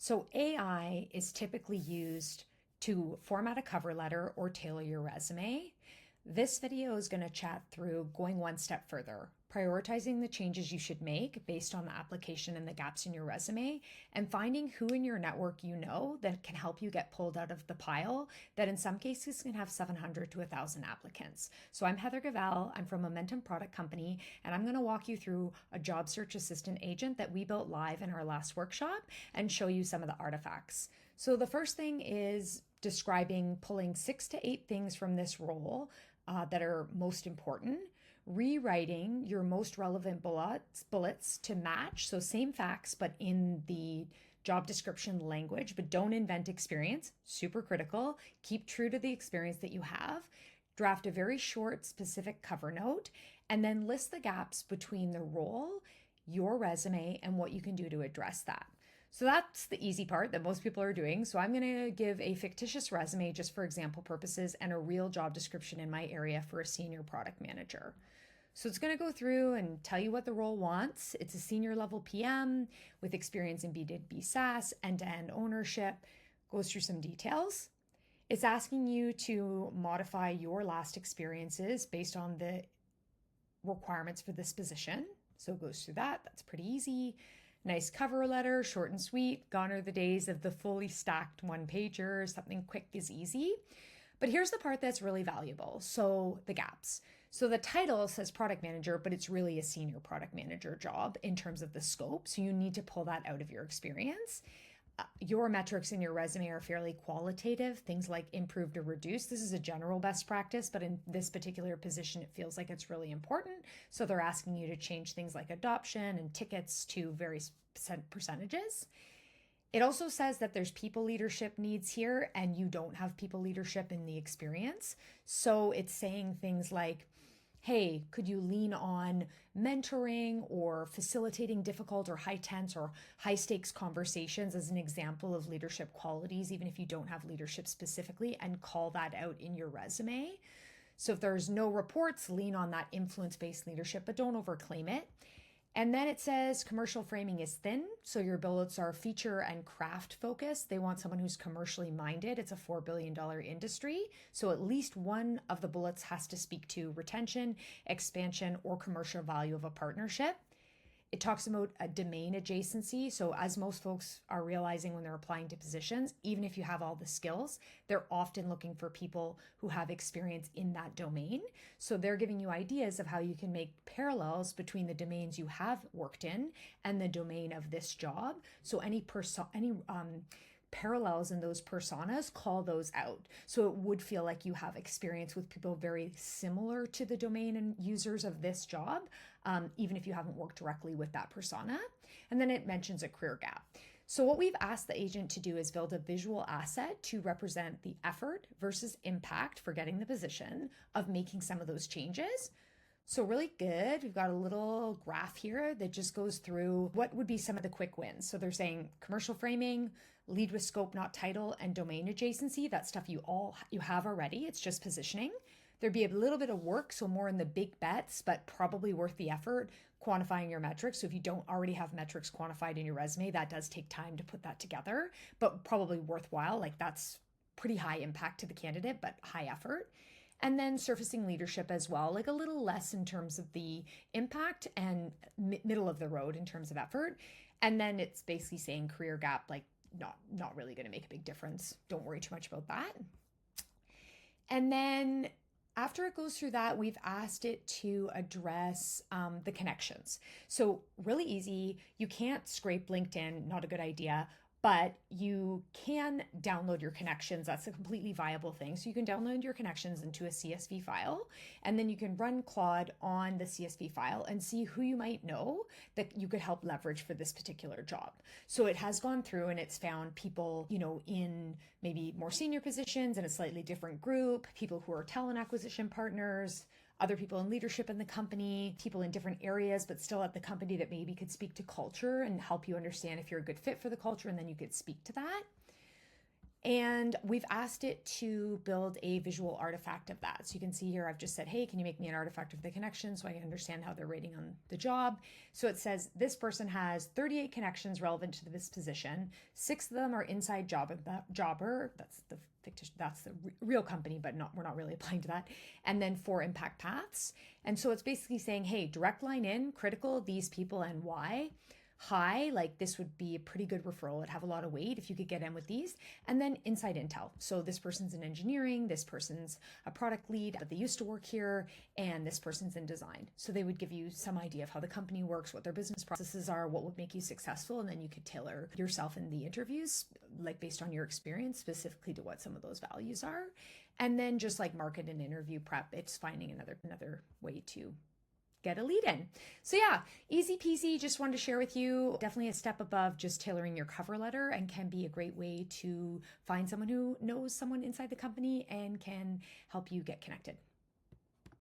So AI is typically used to format a cover letter or tailor your resume. This video is going to chat through going one step further, prioritizing the changes you should make based on the application and the gaps in your resume, and finding who in your network you know that can help you get pulled out of the pile that in some cases can have 700 to 1,000 applicants. So I'm Heather Gavell. I'm from Momentum Product Company, and I'm going to walk you through a job search assistant agent that we built live in our last workshop and show you some of the artifacts. So the first thing is describing pulling 6 to 8 things from this role that are most important, rewriting your most relevant bullets to match. So same facts, but in the job description language, but don't invent experience, super critical. Keep true to the experience that you have. Draft a very short, specific cover note, and then list the gaps between the role, your resume, and what you can do to address that. So that's the easy part that most people are doing. So I'm going to give a fictitious resume just for example purposes and a real job description in my area for a senior product manager. So it's going to go through and tell you what the role wants. It's a senior level PM with experience in B2B SaaS, end-to-end ownership, goes through some details. It's asking you to modify your last experiences based on the requirements for this position. So it goes through that. That's pretty easy. Nice cover letter, short and sweet. Gone are the days of the fully stacked one pager. Something quick is easy. But here's the part that's really valuable. So the gaps. So the title says product manager, but it's really a senior product manager job in terms of the scope. So you need to pull that out of your experience. Your metrics in your resume are fairly qualitative, things like improved or reduced. This is a general best practice, but in this particular position, it feels like it's really important. So they're asking you to change things like adoption and tickets to various percentages. It also says that there's people leadership needs here, and you don't have people leadership in the experience. So it's saying things like, hey, could you lean on mentoring or facilitating difficult or high tense or high stakes conversations as an example of leadership qualities, even if you don't have leadership specifically, and call that out in your resume. So if there's no reports, lean on that influence-based leadership, but don't overclaim it. And then it says commercial framing is thin. So your bullets are feature and craft focused. They want someone who's commercially minded. It's a $4 billion industry. So at least one of the bullets has to speak to retention, expansion, or commercial value of a partnership. It talks about a domain adjacency. So as most folks are realizing when they're applying to positions, even if you have all the skills, they're often looking for people who have experience in that domain. So they're giving you ideas of how you can make parallels between the domains you have worked in and the domain of this job. So any parallels in those personas, call those out. So it would feel like you have experience with people very similar to the domain and users of this job, even if you haven't worked directly with that persona. And then it mentions a career gap. So what we've asked the agent to do is build a visual asset to represent the effort versus impact for getting the position of making some of those changes. So really good. We've got a little graph here that just goes through what would be some of the quick wins. So they're saying commercial framing, lead with scope, not title, and domain adjacency. That's stuff you have already. It's just positioning. There'd be a little bit of work, so more in the big bets, but probably worth the effort, quantifying your metrics. So if you don't already have metrics quantified in your resume, that does take time to put that together, but probably worthwhile. Like that's pretty high impact to the candidate, but high effort. And then surfacing leadership as well, like a little less in terms of the impact and middle of the road in terms of effort. And then it's basically saying career gap, like not really going to make a big difference. Don't worry too much about that. And then after it goes through that, we've asked it to address the connections. So really easy. You can't scrape LinkedIn, not a good idea. But you can download your connections. That's a completely viable thing. So you can download your connections into a CSV file, and then you can run Claude on the CSV file and see who you might know that you could help leverage for this particular job. So it has gone through and it's found people, in maybe more senior positions in a slightly different group, people who are talent acquisition partners, other people in leadership in the company, people in different areas, but still at the company that maybe could speak to culture and help you understand if you're a good fit for the culture, and then you could speak to that. And we've asked it to build a visual artifact of that. So you can see here, I've just said, hey, can you make me an artifact of the connection so I can understand how they're rating on the job? So it says this person has 38 connections relevant to this position. 6 of them are inside jobber. That's the real company, but we're not really applying to that. And then 4 impact paths. And so it's basically saying, hey, direct line in, critical, these people and why. High, like this would be a pretty good referral. It'd have a lot of weight if you could get in with these. And then inside intel. So this person's in engineering, this person's a product lead, but they used to work here, and this person's in design. So they would give you some idea of how the company works, what their business processes are, what would make you successful, and then you could tailor yourself in the interviews, like based on your experience, specifically to what some of those values are. And then just like market and interview prep, it's finding another way to get a lead in. So yeah, easy peasy. Just wanted to share with you, definitely a step above just tailoring your cover letter, and can be a great way to find someone who knows someone inside the company and can help you get connected.